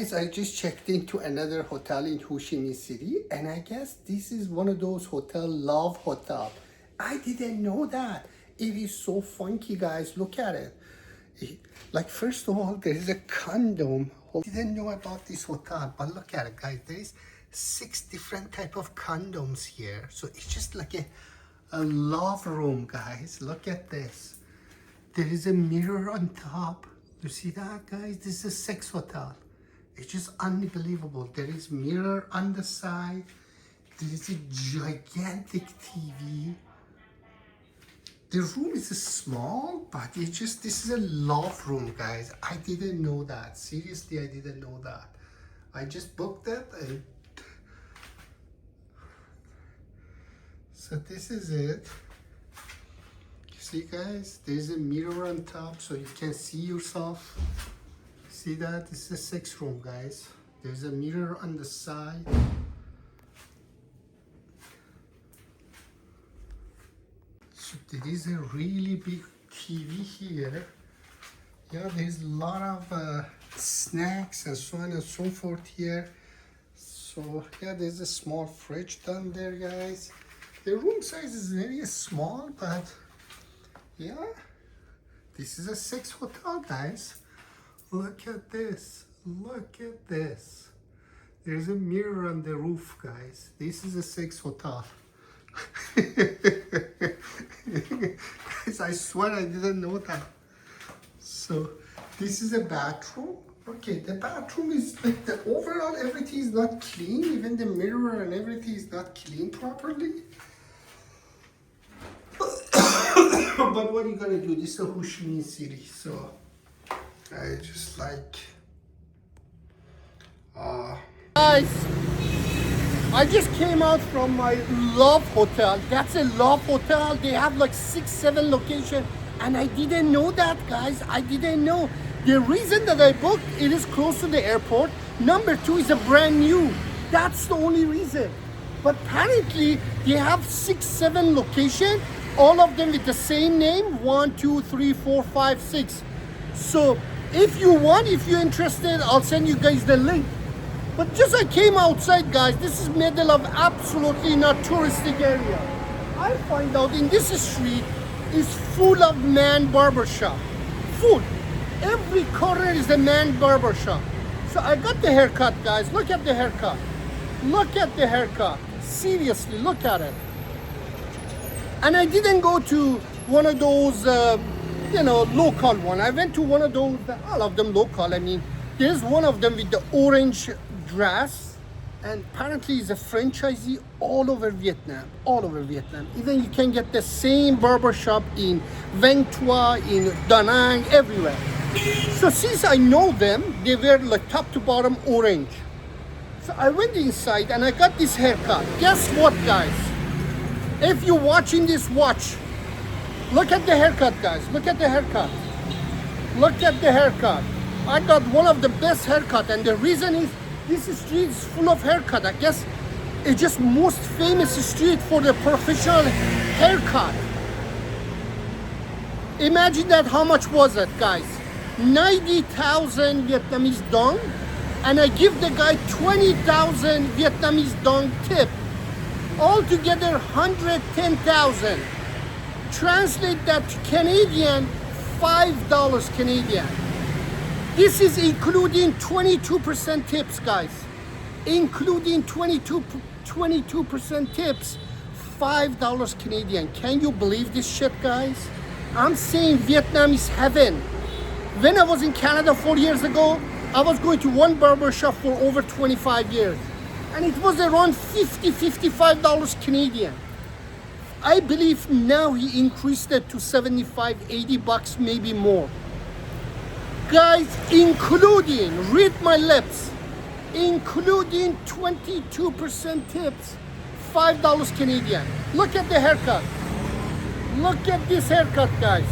Guys, I just checked into another hotel in Ho Chi Minh City, and I guess this is one of those love hotel. I didn't know that. It is so funky, guys. Look at it. Like, first of all, there is a condom. I didn't know about this hotel, but look at it, guys. There is 6 different type of condoms here. So it's just like a love room, guys. Look at this. There is a mirror on top. You see that, guys? This is a sex hotel. It's just unbelievable. There is mirror on the side. There is a gigantic TV. The room is small, but it's just, this is a love room, guys. I didn't know that. Seriously, I didn't know that. I just booked it, and so this is it. You see, guys, there's a mirror on top so you can see yourself. See that? This is a sex room, guys. There's a mirror on the side. So there is a really big TV here. Yeah, there's a lot of snacks and so on and so forth here. So yeah, there's a small fridge down there, guys. The room size is very small, but yeah, this is a sex hotel, guys. Look at this. Look at this. There's a mirror on the roof, guys. This is a sex hotel. Guys, I swear I didn't know that. So this is a bathroom. Okay, the bathroom is like the overall everything is not clean. Even the mirror and everything is not clean properly. But what are you gonna do? This is a Ho Chi Minh City, so I just like guys, I just came out from my love hotel. That's a love hotel. They have like 6-7 locations, and I didn't know that, guys. I didn't know. The reason that I booked, it is close to the airport. Number 2 is a brand new. That's the only reason. But apparently they have 6-7 locations, all of them with the same name, 1, 2, 3, 4, 5, 6. So if you want, if you're interested, I'll send you guys the link. But just I came outside, guys. This is middle of absolutely not touristic area. I find out in this street is full of man barbershop. Full. Every corner is a man barbershop. So I got the haircut, guys. Look at the haircut. Look at the haircut. Seriously, look at it. And I didn't go to one of those, local one. I went to one of those, all of them local. I mean, there's one of them with the orange dress, and apparently it's a franchisee all over Vietnam. All over Vietnam. Even you can get the same barbershop in Vang Trois, in Da Nang, everywhere. So since I know them, they were like top to bottom orange. So I went inside and I got this haircut. Guess what, guys? If you're watching this, watch. Look at the haircut, guys. Look at the haircut. Look at the haircut. I got one of the best haircut, and the reason is this street is full of haircut. I guess it's just most famous street for the professional haircut. Imagine that. How much was it, guys? 90,000 Vietnamese dong, and I give the guy 20,000 Vietnamese dong tip. Altogether 110,000. Translate that to Canadian, $5 Canadian. This is including 22% tips, guys. Including 22% tips, $5 Canadian. Can you believe this shit, guys? I'm saying Vietnam is heaven. When I was in Canada 4 years ago, I was going to one barber shop for over 25 years. And it was around $50-$55 Canadian. I believe now he increased it to $75-$80, maybe more. Guys, including, read my lips, including 22% tips, $5 Canadian. Look at the haircut. Look at this haircut, guys.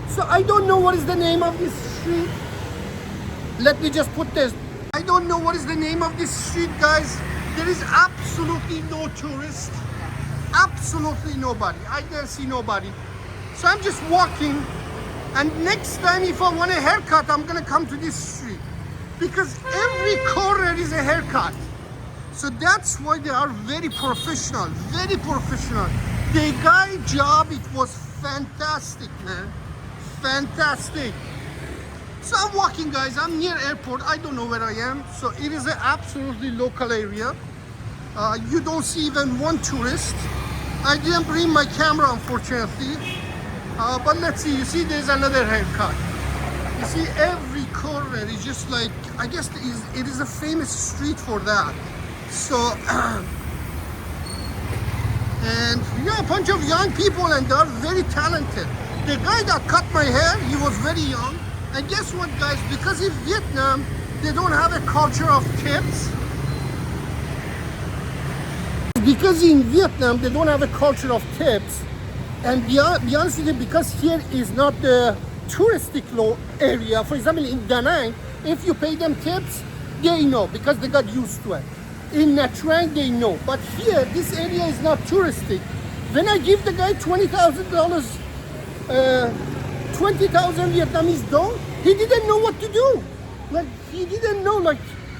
So I don't know what is the name of this street. Let me just put this. I don't know what is the name of this street, guys. There is absolutely no tourist. Absolutely nobody. I didn't see nobody. So I'm just walking, and next time if I want a haircut, I'm gonna come to this street. because every corner is a haircut. So that's why they are very professional, very professional. The guy job, it was fantastic, man, fantastic. So I'm walking, guys. I'm near airport. I don't know where I am. So it is an absolutely local area. You don't see even one tourist. I didn't bring my camera, unfortunately. But let's see. You see, there's another haircut. You see, every corner is just like, I guess it is a famous street for that. So, and yeah, a bunch of young people, and they're very talented. The guy that cut my hair, he was very young. And guess what, guys? Because in Vietnam, they don't have a culture of tips. Because in Vietnam, they don't have a culture of tips. And be honest with you, because here is not the touristic area. For example, in Da Nang, if you pay them tips, they know because they got used to it. In Nha Trang, they know. But here, this area is not touristic. When I give the guy $20,000, 20,000 Vietnamese dong, he didn't know what to do. Like, he didn't know, like,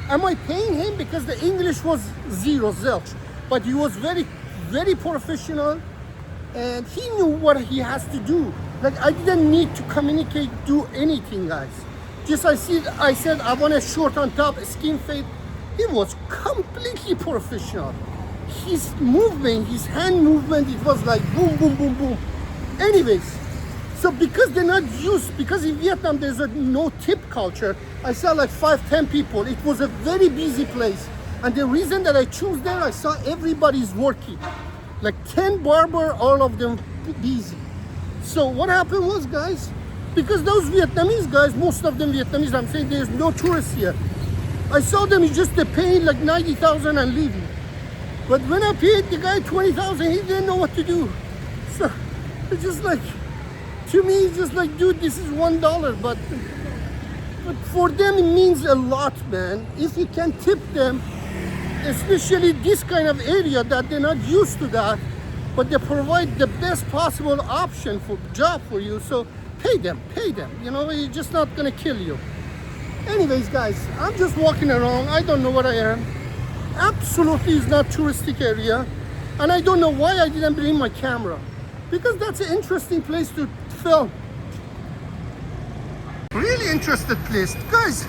am I paying him? Because the English was zero, zilch. But he was very, very professional, and he knew what he has to do. Like, I didn't need to communicate, do anything, guys. Just I said, I want a short on top, a skin fade. He was completely professional. His movement, his hand movement, it was like boom, boom, boom, boom. Anyways, so because they're not used, because in Vietnam there's a no tip culture, I saw like 5-10 people. It was a very busy place. And the reason that I chose there, I saw everybody's working. Like 10 barber, all of them busy. So what happened was, guys, because those Vietnamese guys, most of them Vietnamese, I'm saying there's no tourists here. I saw them just paying like 90,000 and leaving. But when I paid the guy 20,000, he didn't know what to do. So it's just like, to me, it's just like, dude, this is $1. But for them, it means a lot, man. If you can tip them, especially this kind of area that they're not used to that, but they provide the best possible option for job for you. So pay them, you know, it's just not gonna kill you. Anyways, guys, I'm just walking around. I don't know where I am. Absolutely is not touristic area, and I don't know why I didn't bring my camera, because that's an interesting place to film. Really interesting place, guys.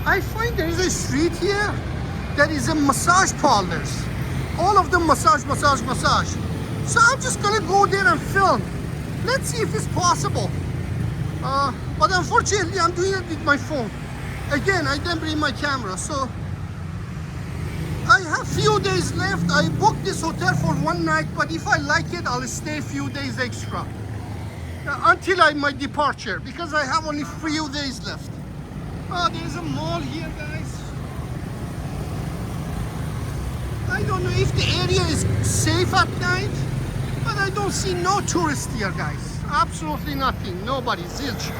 I find there is a street here that is a massage parlors. All of them massage. So I'm just gonna go there and film. Let's see if it's possible. But unfortunately, I'm doing it with my phone. Again, I didn't bring my camera, so I have few days left. I booked this hotel for one night, but if I like it, I'll stay a few days extra until my departure, because I have only few days left. Oh, there's a mall here, guys. I don't know if the area is safe at night, but I don't see no tourists here, guys. Absolutely nothing. Nobody. Zilch.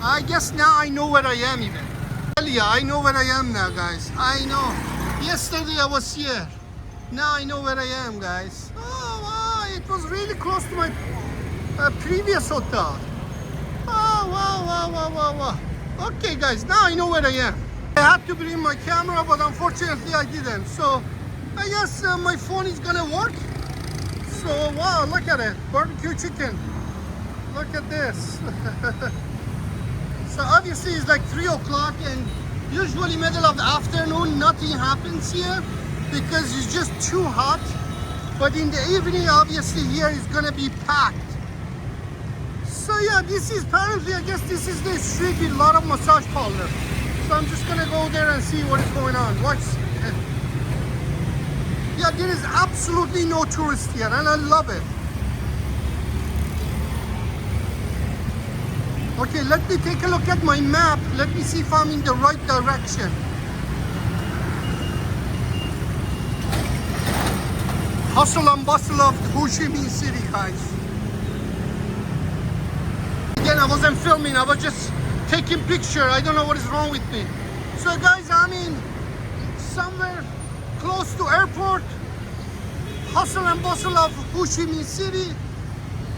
I guess now I know where I am even. Yeah, I know where I am now, guys. I know. Yesterday I was here. Now I know where I am, guys. Oh, wow. It was really close to my previous hotel. Oh, wow. Okay, guys. Now I know where I am. I had to bring my camera, but unfortunately I didn't. So I guess my phone is gonna work. So wow, look at it, barbecue chicken. Look at this. So obviously it's like 3 o'clock, and usually middle of the afternoon nothing happens here because it's just too hot. But in the evening, obviously here is gonna be packed. So yeah, this is apparently, I guess this is the street with a lot of massage parlors. So I'm just gonna go there and see what is going on. Watch. Yeah, there is absolutely no tourist here, and I love it. Okay, let me take a look at my map. Let me see if I'm in the right direction. Hustle and bustle of Ho Chi Minh City, guys. Again, I wasn't filming, I was just taking picture. I don't know what is wrong with me. So guys, I'm in somewhere close to airport. Hustle and bustle of Ho Chi Minh City.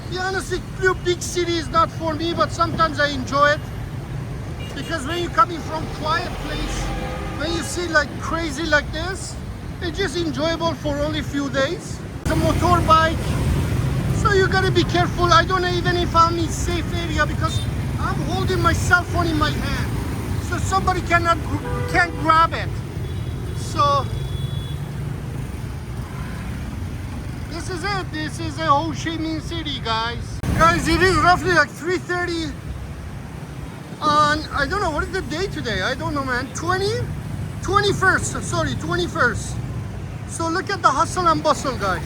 To be honest, big city is not for me, but sometimes I enjoy it. Because when you're coming from quiet place, when you see like crazy like this, it's just enjoyable for only few days. It's a motorbike, so you gotta be careful. I don't know even if I'm in safe area because I'm holding my cell phone in my hand, so somebody can't grab it. So this is it. This is a Ho Chi Minh City, guys. Guys, it is roughly like 3:30 on, I don't know, what is the day today? I don't know, man. 21st, sorry, 21st. So look at the hustle and bustle, guys.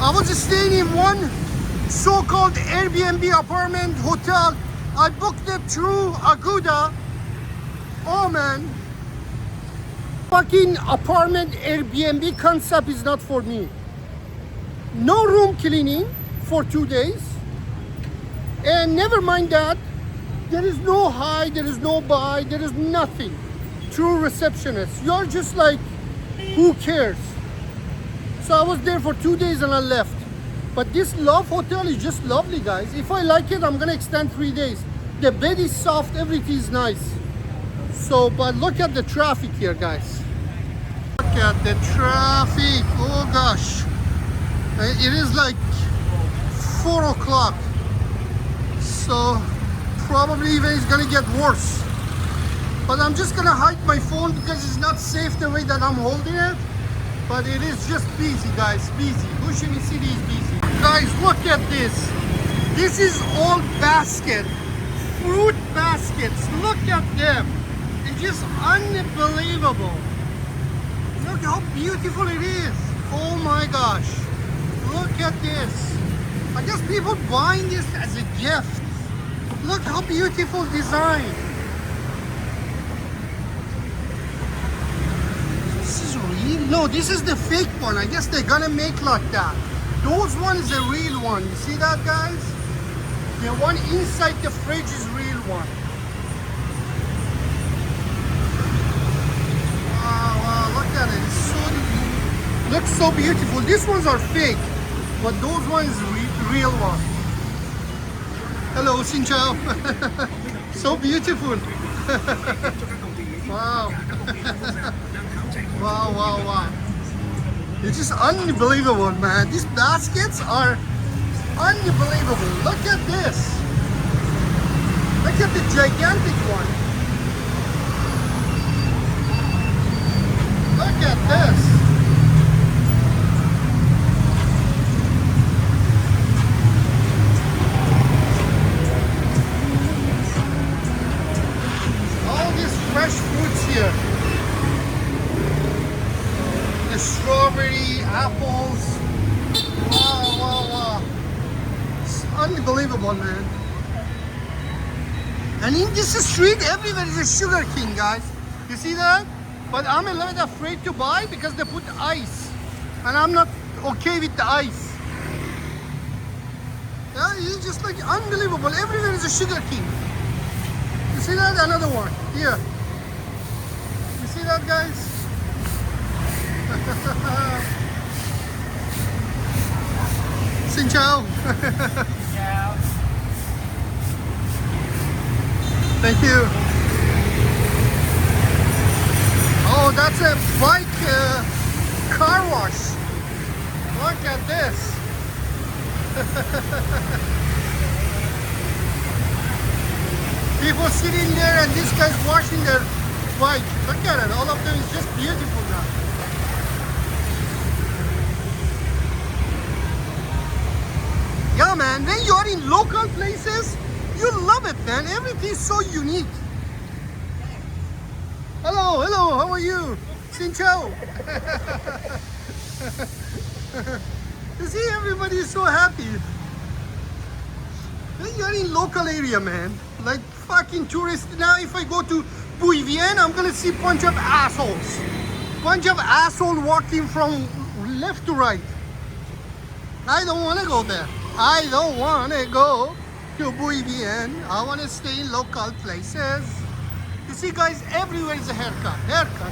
I was staying in one so-called Airbnb apartment hotel. I booked it through Agoda. Oh man, fucking apartment Airbnb concept is not for me. No room cleaning for 2 days, and never mind that, there is no hi, there is no bye, there is nothing. True receptionist, you're just like, who cares? So I was there for 2 days and I left. But this Love Hotel is just lovely, guys. If I like it, I'm gonna extend 3 days. The bed is soft, everything is nice. So, but look at the traffic here, guys. Look at the traffic, oh gosh. It is like 4 o'clock. So probably even it's gonna get worse. But I'm just gonna hide my phone because it's not safe the way that I'm holding it. But it is just busy, guys, busy. Ho Chi Minh City is busy. Guys, look at this. This is all basket, fruit baskets. Look at them. It's just unbelievable. Look how beautiful it is. Oh my gosh. Look at this. I guess people buying this as a gift. Look how beautiful design. This is real? No, this is the fake one. I guess they're gonna make like that. Those one is a real one. You see that, guys? The one inside the fridge is real one. Wow, look at it. It's so, looks so beautiful. These ones are fake, but those ones real one. Hello, xin chào. So beautiful. Wow. Wow. It's just unbelievable, man. These baskets are unbelievable. Look at this. Look at the gigantic one. Look at this. Fresh fruits here. The strawberry, apples. Wow. It's unbelievable, man. And in this street, everywhere is a sugar king, guys. You see that? But I'm a little bit afraid to buy because they put ice. And I'm not okay with the ice. Yeah, it's just like unbelievable. Everywhere is a sugar king. You see that? Another one. Here. See that, guys? Xin chào. Thank you. Oh, that's a bike car wash. Look at this. People sitting there and this guy's washing their bike. Look at it, all of them is just beautiful now. Yeah, man, when you're in local places, you love it, man. Everything's so unique. Hello, how are you? Xin chào. You see, everybody is so happy. When you're in local area, man, like fucking tourists. Now if I go to Bui Vien, I'm gonna see bunch of assholes. Bunch of assholes walking from left to right. I don't wanna go there. I don't wanna go to Bui Vien. I wanna stay in local places. You see, guys, everywhere is a haircut. Haircut.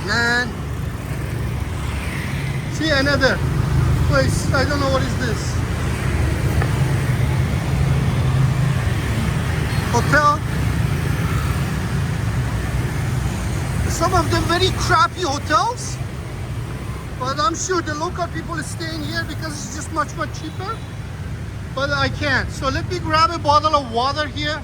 Man, me another place. I don't know what is this. Hotel. Some of them very crappy hotels, but I'm sure the local people are staying here because it's just much cheaper. But I can't. So let me grab a bottle of water here.